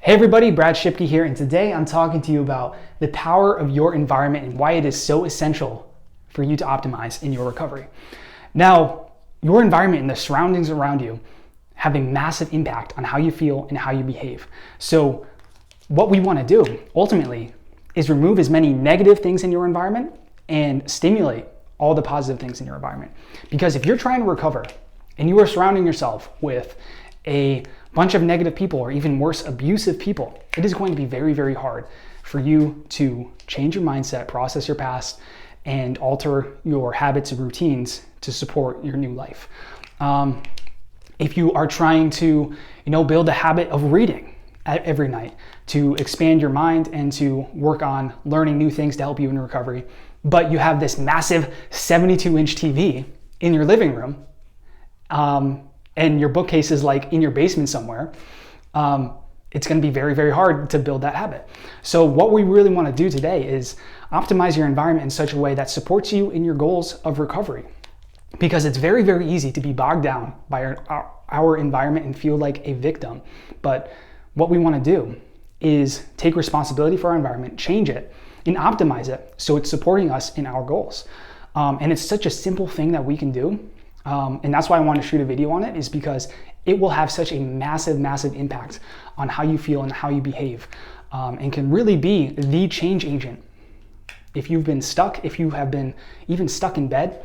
Hey everybody, Brad Shipke here, and today I'm talking to you about the power of your environment and why it is so essential for you to optimize in your recovery. Now, your environment and the surroundings around you have a massive impact on how you feel and how you behave. So what we want to do ultimately is remove as many negative things in your environment and stimulate all the positive things in your environment. Because if you're trying to recover and you are surrounding yourself with a bunch of negative people, or even worse, abusive people, it is going to be very, very hard for you to change your mindset, process your past, and alter your habits and routines to support your new life. If you are trying to, build a habit of reading every night to expand your mind and to work on learning new things to help you in recovery, but you have this massive 72-inch TV in your living room, and your bookcase is like in your basement somewhere, it's going to be very, very hard to build that habit. So what we really want to do today is optimize your environment in such a way that supports you in your goals of recovery. Because it's very, very easy to be bogged down by our environment and feel like a victim. But what we want to do is take responsibility for our environment, change it, and optimize it so it's supporting us in our goals. And it's such a simple thing that we can do. And that's why I want to shoot a video on it, is because it will have such a massive, massive impact on how you feel and how you behave, and can really be the change agent. If you've been stuck, if you have been even stuck in bed,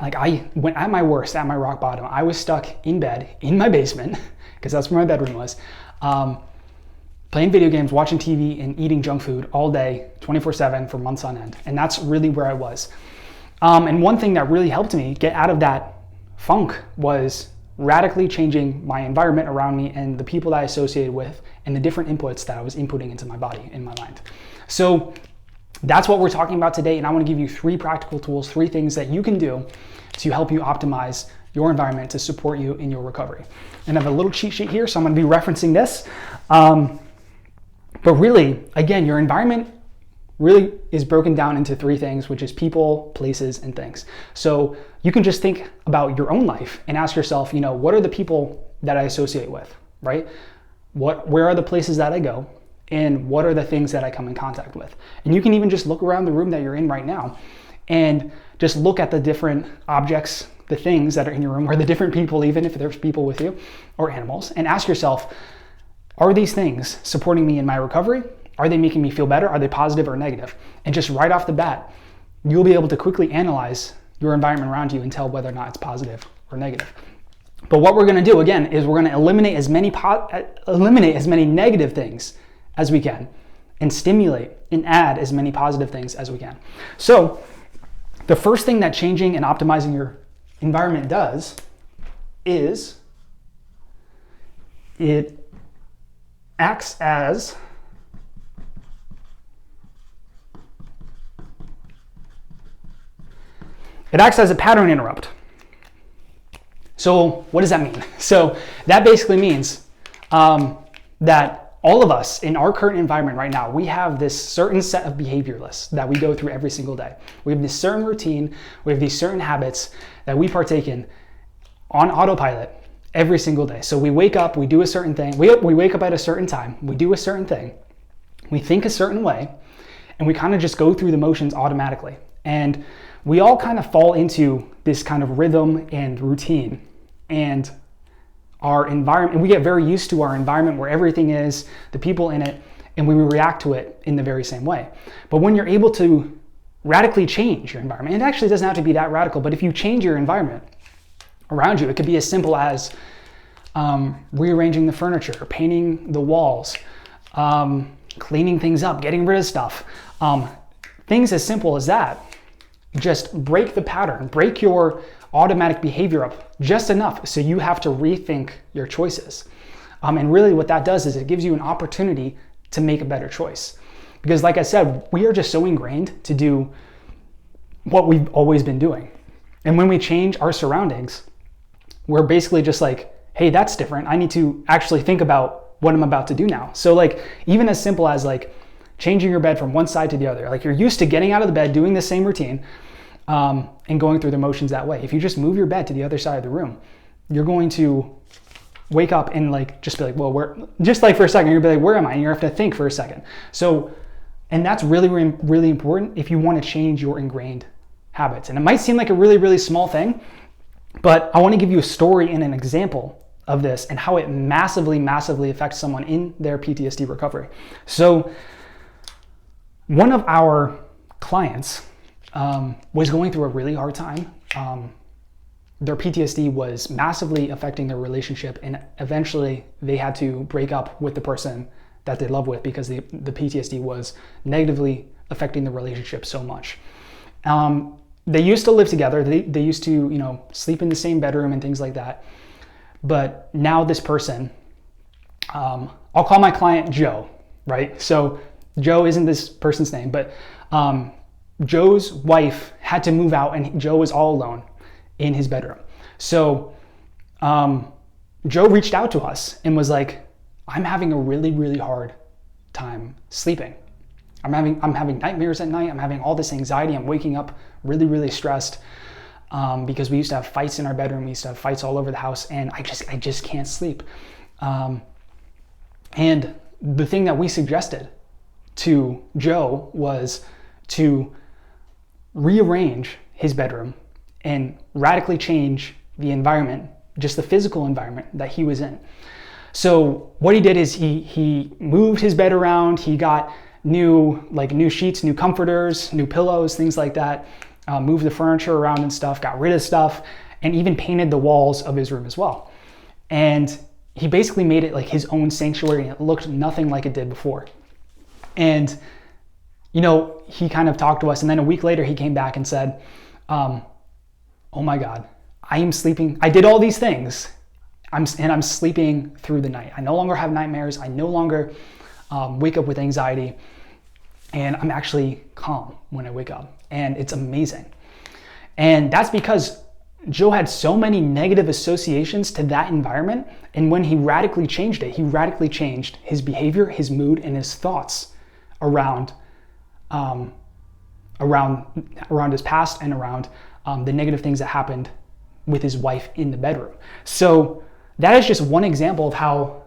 like when at my worst, at my rock bottom, I was stuck in bed in my basement, because that's where my bedroom was, playing video games, watching TV, and eating junk food all day, 24/7 for months on end. And that's really where I was. And one thing that really helped me get out of that funk was radically changing my environment around me and the people that I associated with and the different inputs that I was inputting into my body and my mind. So that's what we're talking about today. And I want to give you 3 practical tools, 3 things that you can do to help you optimize your environment to support you in your recovery. And I have a little cheat sheet here, so I'm going to be referencing this. But really, again, your environment really is broken down into 3 things, which is people, places, and things. So you can just think about your own life and ask yourself, what are the people that I associate with, right? Where are the places that I go? And what are the things that I come in contact with? And you can even just look around the room that you're in right now and just look at the different objects, the things that are in your room, or the different people, even if there's people with you, or animals, and ask yourself, are these things supporting me in my recovery? Are they making me feel better? Are they positive or negative? And just right off the bat, you'll be able to quickly analyze your environment around you and tell whether or not it's positive or negative. But what we're going to do, again, is we're going to eliminate as many negative things as we can and stimulate and add as many positive things as we can. So the first thing that changing and optimizing your environment does is it acts as a pattern interrupt. So what does that mean? So that basically means that all of us in our current environment right now, we have this certain set of behavior lists that we go through every single day. We have this certain routine, we have these certain habits that we partake in on autopilot every single day. So we wake up, we do a certain thing, we wake up at a certain time, we do a certain thing, we think a certain way, and we kind of just go through the motions automatically. And we all kind of fall into this kind of rhythm and routine, and our environment, and we get very used to our environment where everything is, the people in it, and we react to it in the very same way. But when you're able to radically change your environment, and it actually doesn't have to be that radical, but if you change your environment around you, it could be as simple as rearranging the furniture, painting the walls, cleaning things up, getting rid of stuff. Things as simple as that. Just break the pattern, break your automatic behavior up just enough so you have to rethink your choices. And really what that does is it gives you an opportunity to make a better choice. Because like I said, we are just so ingrained to do what we've always been doing. And when we change our surroundings, we're basically just like, hey, that's different. I need to actually think about what I'm about to do now. So like even as simple as like changing your bed from one side to the other. Like you're used to getting out of the bed, doing the same routine, and going through the motions that way. If you just move your bed to the other side of the room, you're going to wake up and like just be like, well, just like for a second, you're gonna be like, where am I? And you have to think for a second. So, and that's really, really, really important if you want to change your ingrained habits. And it might seem like a really, really small thing, but I want to give you a story and an example of this and how it massively, massively affects someone in their PTSD recovery. So one of our clients was going through a really hard time. Their PTSD was massively affecting their relationship, and eventually they had to break up with the person that they love with because the PTSD was negatively affecting the relationship so much. They used to live together. They used to, sleep in the same bedroom and things like that. But now this person, I'll call my client Joe, right? So Joe isn't this person's name, but Joe's wife had to move out and Joe was all alone in his bedroom. So Joe reached out to us and was like, I'm having a really, really hard time sleeping. I'm having nightmares at night. I'm having all this anxiety. I'm waking up really, really stressed because we used to have fights in our bedroom. We used to have fights all over the house, and I just can't sleep. And the thing that we suggested to Joe was to rearrange his bedroom and radically change the environment, just the physical environment that he was in. So what he did is he moved his bed around. He got new sheets, new comforters, new pillows, things like that. Moved the furniture around and stuff, got rid of stuff, and even painted the walls of his room as well. And he basically made it like his own sanctuary, and it looked nothing like it did before. And he kind of talked to us, and then a week later he came back and said, oh my God, I am sleeping. I did all these things, I'm sleeping through the night. I no longer have nightmares. I no longer wake up with anxiety, and I'm actually calm when I wake up, and it's amazing. And that's because Joe had so many negative associations to that environment, and when he radically changed it, he radically changed his behavior, his mood, and his thoughts around his past and around the negative things that happened with his wife in the bedroom. So that is just one example of how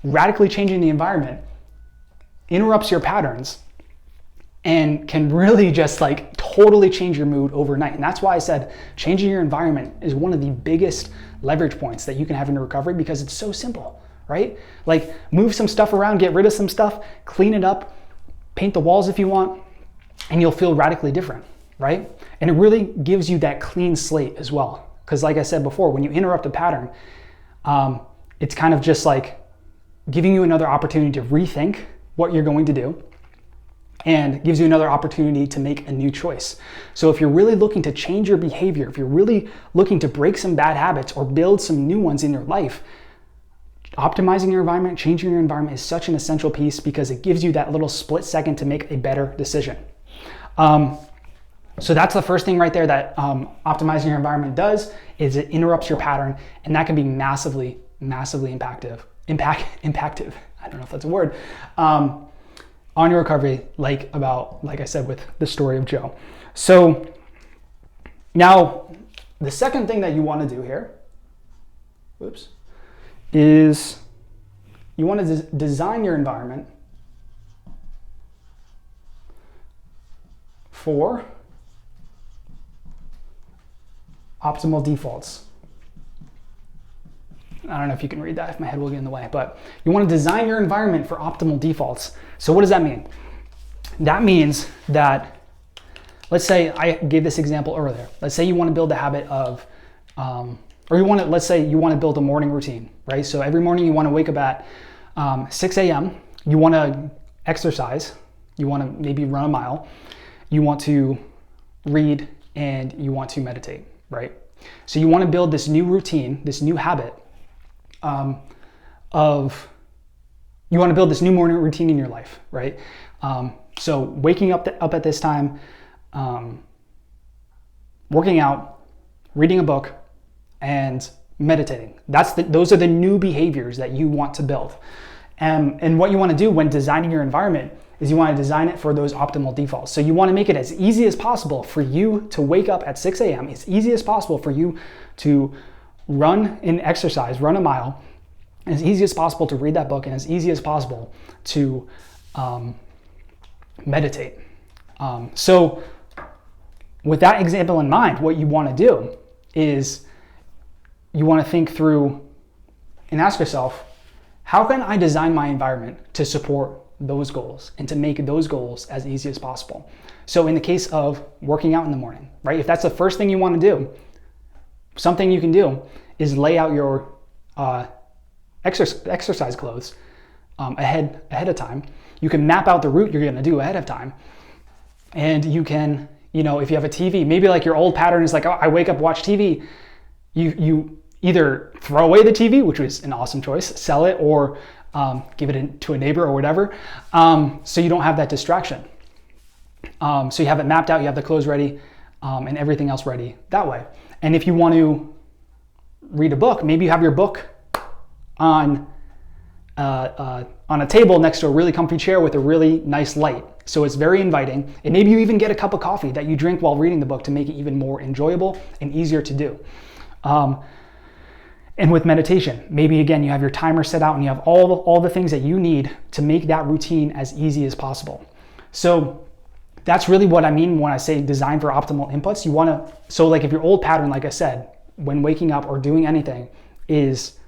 radically changing the environment interrupts your patterns and can really just like totally change your mood overnight. And that's why I said changing your environment is one of the biggest leverage points that you can have in your recovery, because it's so simple, right? Like move some stuff around, get rid of some stuff, clean it up, paint the walls if you want, and you'll feel radically different, right? And it really gives you that clean slate as well. Because like I said before, when you interrupt a pattern, it's kind of just like giving you another opportunity to rethink what you're going to do, and gives you another opportunity to make a new choice. So if you're really looking to change your behavior, if you're really looking to break some bad habits or build some new ones in your life, optimizing your environment, changing your environment is such an essential piece, because it gives you that little split second to make a better decision. So that's the first thing right there that optimizing your environment does, is it interrupts your pattern, and that can be massively, massively impactive. I don't know if that's a word. On your recovery, like I said with the story of Joe. So now the second thing that you want to do here, is you want to design your environment for optimal defaults. I don't know if you can read that, if my head will get in the way, but you want to design your environment for optimal defaults. So what does that mean? That means that, let's say I gave this example earlier. Let's say you want to build a habit of, let's say you want to build a morning routine, right? So every morning you want to wake up at 6 a.m. You want to exercise. You want to maybe run a mile. You want to read, and you want to meditate, right? So you want to build this new routine, this new habit you want to build this new morning routine in your life, right? So waking up at this time, working out, reading a book, and meditating. Those are the new behaviors that you want to build. And what you want to do when designing your environment is you want to design it for those optimal defaults. So you want to make it as easy as possible for you to wake up at 6 a.m. As easy as possible for you to run and exercise, run a mile, as easy as possible to read that book, and as easy as possible to meditate. So with that example in mind, what you want to do is you want to think through and ask yourself, how can I design my environment to support those goals and to make those goals as easy as possible? So in the case of working out in the morning, right? If that's the first thing you want to do, something you can do is lay out your exercise clothes ahead of time. You can map out the route you're going to do ahead of time. And you can, if you have a TV, maybe like your old pattern is like, oh, I wake up, watch TV. You either throw away the TV, which was an awesome choice, sell it, or give it to a neighbor or whatever, so you don't have that distraction. So you have it mapped out, you have the clothes ready, and everything else ready that way. And if you want to read a book, maybe you have your book on a table next to a really comfy chair with a really nice light. So it's very inviting. And maybe you even get a cup of coffee that you drink while reading the book to make it even more enjoyable and easier to do. And with meditation, maybe again, you have your timer set out and you have all the things that you need to make that routine as easy as possible. So that's really what I mean when I say design for optimal inputs. You want to, so like if your old pattern, like I said, when waking up or doing anything is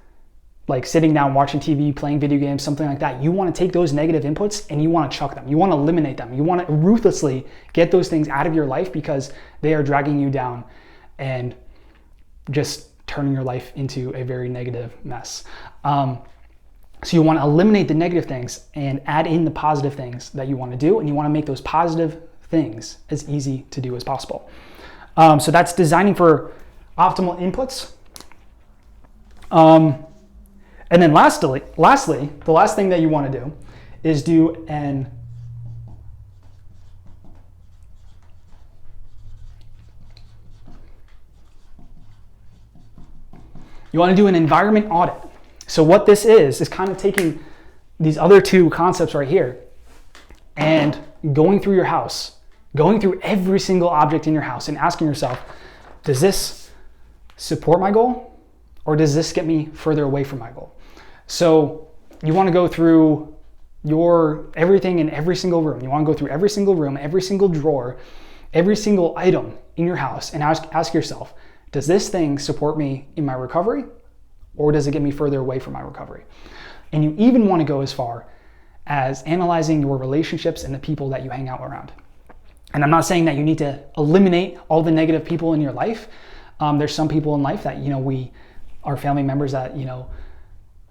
like sitting down, watching TV, playing video games, something like that, you want to take those negative inputs and you want to chuck them. You want to eliminate them. You want to ruthlessly get those things out of your life because they are dragging you down and just turning your life into a very negative mess. So you want to eliminate the negative things and add in the positive things that you want to do, and you want to make those positive things as easy to do as possible. So that's designing for optimal inputs. And then lastly, the last thing that you want to do is do an environment audit. So what this is kind of taking these other two concepts right here and going through your house, going through every single object in your house and asking yourself, does this support my goal or does this get me further away from my goal? So you want to go through everything in every single room. You want to go through every single room, every single drawer, every single item in your house and ask yourself, does this thing support me in my recovery or does it get me further away from my recovery? And you even want to go as far as analyzing your relationships and the people that you hang out around. And I'm not saying that you need to eliminate all the negative people in your life. There's some people in life that, we are family members that,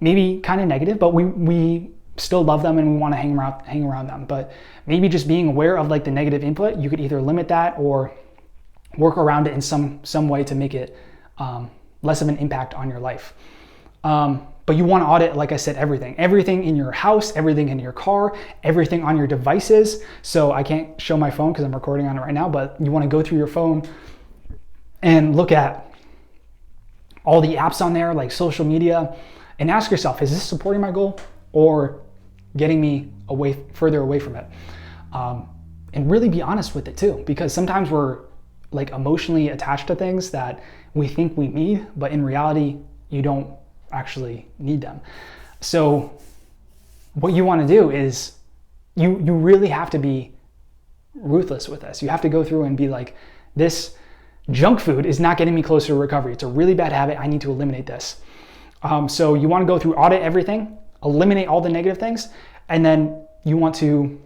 maybe kind of negative, but we still love them and we want to hang around them. But maybe just being aware of like the negative input, you could either limit that or work around it in some way to make it less of an impact on your life. But you want to audit, like I said, everything in your house, everything in your car, everything on your devices. So I can't show my phone because I'm recording on it right now, but you want to go through your phone and look at all the apps on there, like social media, and ask yourself, is this supporting my goal or getting me further away from it? And really be honest with it too, because sometimes we're like emotionally attached to things that we think we need, but in reality, you don't actually need them. So what you want to do is you really have to be ruthless with this. You have to go through and be like, this junk food is not getting me closer to recovery. It's a really bad habit. I need to eliminate this. So you want to go through, audit everything, eliminate all the negative things, and then you want to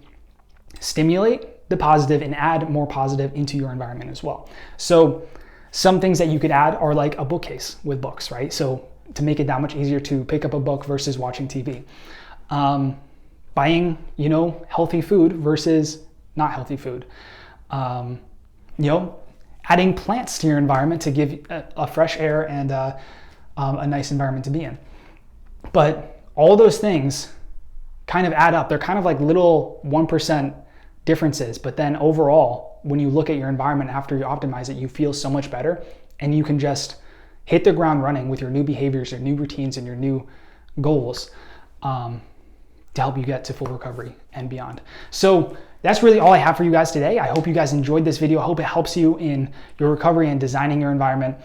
stimulate the positive and add more positive into your environment as well. So some things that you could add are like a bookcase with books, right? So to make it that much easier to pick up a book versus watching TV. Buying, healthy food versus not healthy food. Adding plants to your environment to give a fresh air and a nice environment to be in. But all those things kind of add up. They're kind of like little 1% differences, but then overall, when you look at your environment after you optimize it, you feel so much better and you can just hit the ground running with your new behaviors, your new routines, and your new goals to help you get to full recovery and beyond. So that's really all I have for you guys today. I hope you guys enjoyed this video. I hope it helps you in your recovery and designing your environment.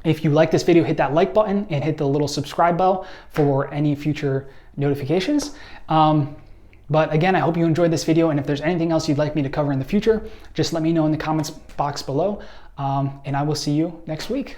If you like this video, hit that like button and hit the little subscribe bell for any future notifications. But again, I hope you enjoyed this video, and if there's anything else you'd like me to cover in the future, just let me know in the comments box below, and I will see you next week.